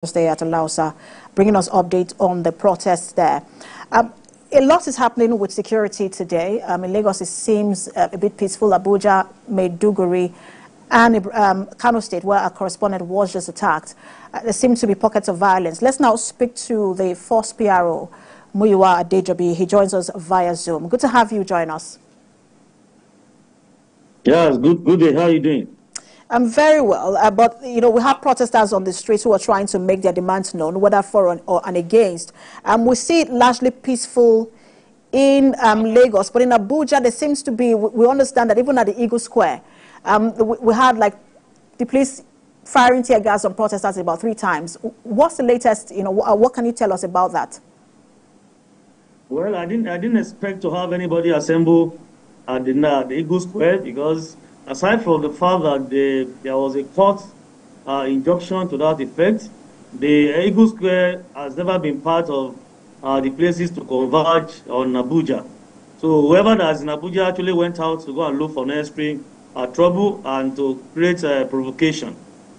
Day at Alausa, bringing us updates on the protests there. A lot is happening with security today. In Lagos, it seems a bit peaceful. Abuja, Maiduguri, and Kano State, where our correspondent was just attacked. There seems to be pockets of violence. Let's now speak to the Force PRO, Muyiwa Adejobi. He joins us via Zoom. Good to have you join us. Yes, good day. How are you doing? I'm very well, but you know, we have protesters on the streets who are trying to make their demands known, whether for or against. We see it largely peaceful in Lagos, but in Abuja there seems to be. We understand that even at the Eagle Square, we had like the police firing tear gas on protesters about 3 times. What's the latest? You know, what can you tell us about that? Well, I didn't expect to have anybody assemble at the Eagle Square, because aside from the fact that there was a court injunction to that effect, the Eagle Square has never been part of the places to converge on Abuja. So whoever that's in Abuja actually went out to go and look for necessary trouble and to create provocation.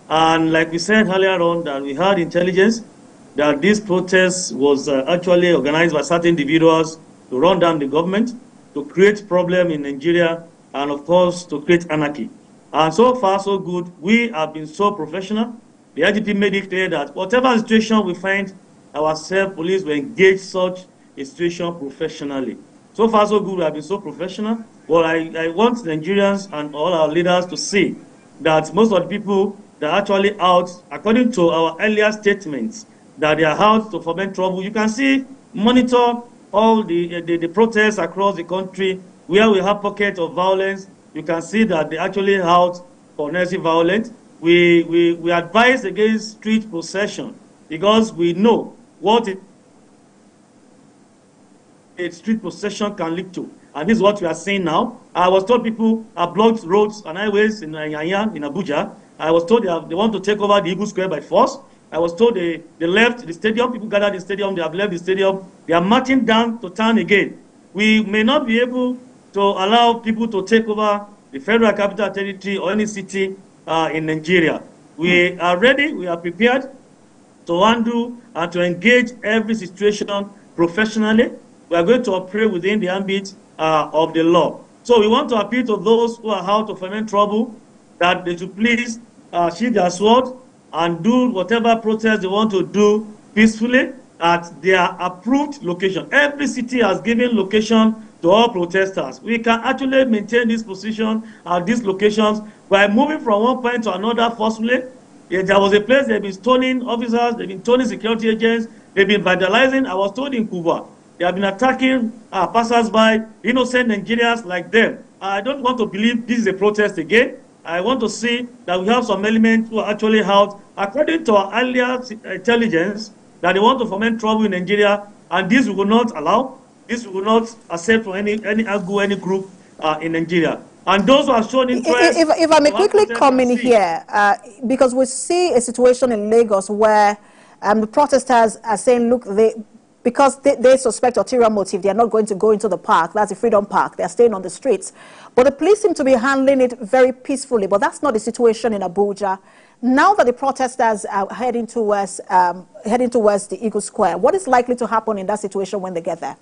And like we said earlier on, that we had intelligence that this protest was actually organized by certain individuals to run down the government, to create problem in Nigeria, and of course to create anarchy. And so far so good. We have been so professional. The IGP made it clear that whatever situation we find ourselves, police will engage such a situation professionally. So far so good. We have been so professional. Well, I want Nigerians and all our leaders to see that most of the people that are actually out, according to our earlier statements, that they are out to foment trouble. You can see, monitor all the protests across the country. Where we have pockets of violence, you can see that they actually out for necessary violence. We advise against street procession because we know what a street procession can lead to. And this is what we are seeing now. I was told people have blocked roads and highways in Yanya, in Abuja. I was told they want to take over the Eagle Square by force. I was told they left the stadium. People gathered in the stadium. They have left the stadium. They are marching down to town again. We may not be able to allow people to take over the Federal Capital Territory or any city in Nigeria. We are ready, we are prepared to handle and to engage every situation professionally. We are going to operate within the ambit of the law. So we want to appeal to those who are out to foment trouble that they should please sheathe their sword and do whatever protest they want to do peacefully at their approved location. Every city has given location to all protesters. We can actually maintain this position at these locations by moving from one point to another forcefully. There was a place they've been stoning officers, they've been stoning security agents, they've been vandalizing. I was told in Cuba, they have been attacking passers-by, innocent Nigerians like them. I don't want to believe this is a protest again. I want to see that we have some elements who are actually out, according to our earlier intelligence, that they want to foment trouble in Nigeria, and this we will not allow. This will not accept from any group in Nigeria. And those who are shown interest... If I may quickly come in here, because we see a situation in Lagos where the protesters are saying, look, because they suspect ulterior motive, they are not going to go into the park. That's the Freedom Park. They are staying on the streets. But the police seem to be handling it very peacefully. But that's not the situation in Abuja. Now that the protesters are heading towards the Eagle Square, what is likely to happen in that situation when they get there?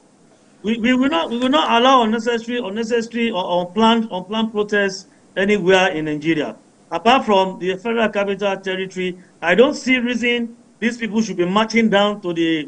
We will not allow unnecessary or unplanned protests anywhere in Nigeria. Apart from the Federal Capital Territory, I don't see reason these people should be marching down to the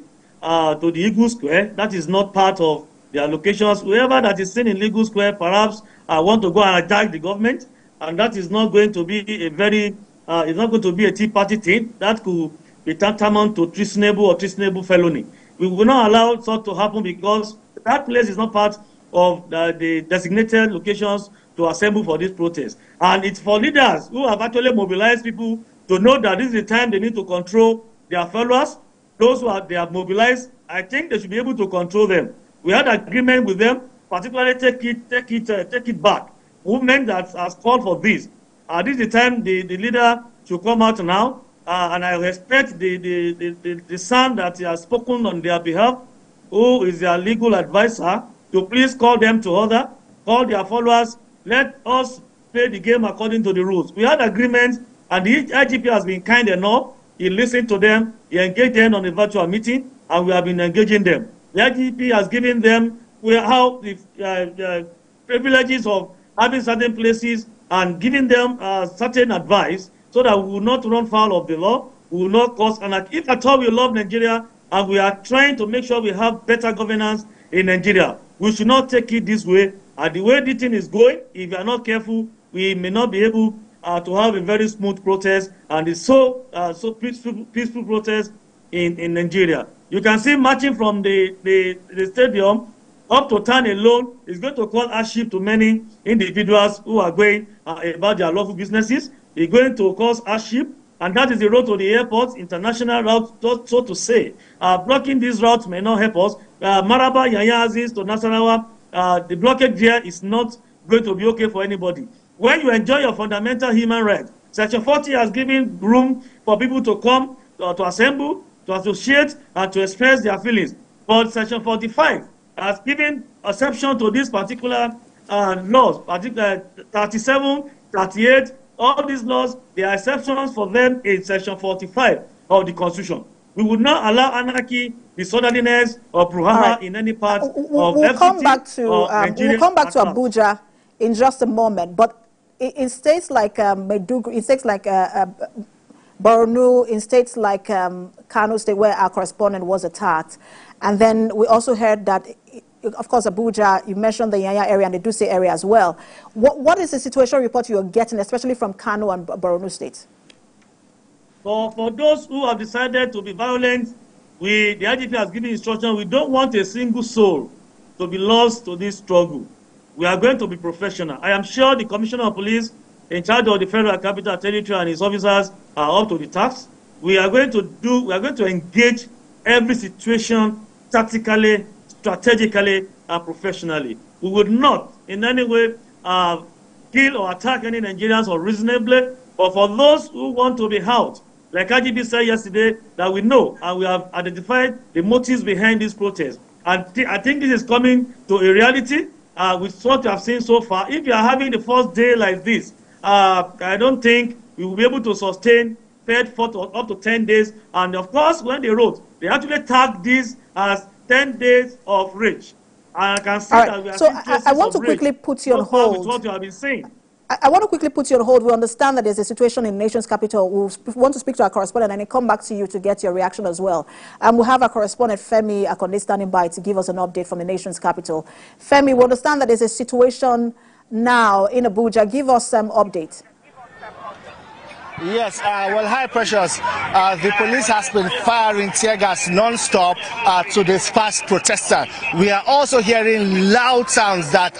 Eagle Square. That is not part of their locations. Whoever that is seen in Eagle Square perhaps want to go and attack the government, and that is not going to be it's not going to be a Tea Party thing. That could be tantamount to treasonable felony. We will not allow such to happen because that place is not part of the designated locations to assemble for this protest. And it's for leaders who have actually mobilized people to know that this is the time they need to control their followers. Those they have mobilized, I think they should be able to control them. We had agreement with them, particularly take it back. Movement that has called for this. This is the time the leader should come out now. And I respect the son that he has spoken on their behalf, who is their legal advisor, to please call them to order, call their followers, let us play the game according to the rules. We had agreement, and the IGP has been kind enough. he listened to them, he engaged them on a virtual meeting, and we have been engaging them. The IGP has given them how the privileges of having certain places and giving them certain advice so that we will not run foul of the law, we will not cause anarchy. If at all we love Nigeria and we are trying to make sure we have better governance in Nigeria, we should not take it this way. And the way the thing is going, if we are not careful, we may not be able to have a very smooth protest, and it's so peaceful protest in Nigeria. You can see marching from the stadium up to town alone is going to cause hardship to many individuals who are going about their lawful businesses. It's going to cause hardship, and that is the road to the airport, international route, so to say. Blocking these routes may not help us. Maraba, Yanya Aziz to Nasarawa, the blockage there is not going to be okay for anybody. When you enjoy your fundamental human rights, Section 40 has given room for people to come, to assemble, to associate, and to express their feelings. But Section 45 has given exception to these particular laws, particularly 37, 38, all these laws, there are exceptions for them in Section 45 of the Constitution. We would not allow anarchy, disorderliness, or brouhaha in any part of we'll come back to Abuja in just a moment, but in states like Maiduguri, in states like Borno, in states like Kano State, where our correspondent was attacked, and then we also heard that, of course, Abuja, you mentioned the Yanya area and the Dutse area as well. What is the situation report you're getting, especially from Kano and Borno states? For those who have decided to be violent, the IGP has given instruction. We don't want a single soul to be lost to this struggle. We are going to be professional. I am sure the Commissioner of Police in charge of the Federal Capital Territory and his officers are up to the task. We are going to engage every situation tactically, strategically, and professionally. We would not in any way kill or attack any Nigerians unreasonably, but for those who want to be out, like IGP said yesterday, that we know and we have identified the motives behind this protest. And I think this is coming to a reality with what we have seen so far. If you are having the first day like this, I don't think we will be able to sustain up to 10 days. And of course, when they wrote, they actually tagged this as 10 days of rage. And I can see that we are seeing cases I want to quickly put you on hold. With what you have been saying. I want to quickly put you on hold. We understand that there's a situation in the nation's capital. We want to speak to our correspondent and then come back to you to get your reaction as well. We'll have our correspondent, Femi Akonde, standing by to give us an update from the nation's capital. Femi, we understand that there's a situation now in Abuja. Give us some update. Yes, well, hi, Precious. The police has been firing tear gas non-stop to disperse protesters. We are also hearing loud sounds that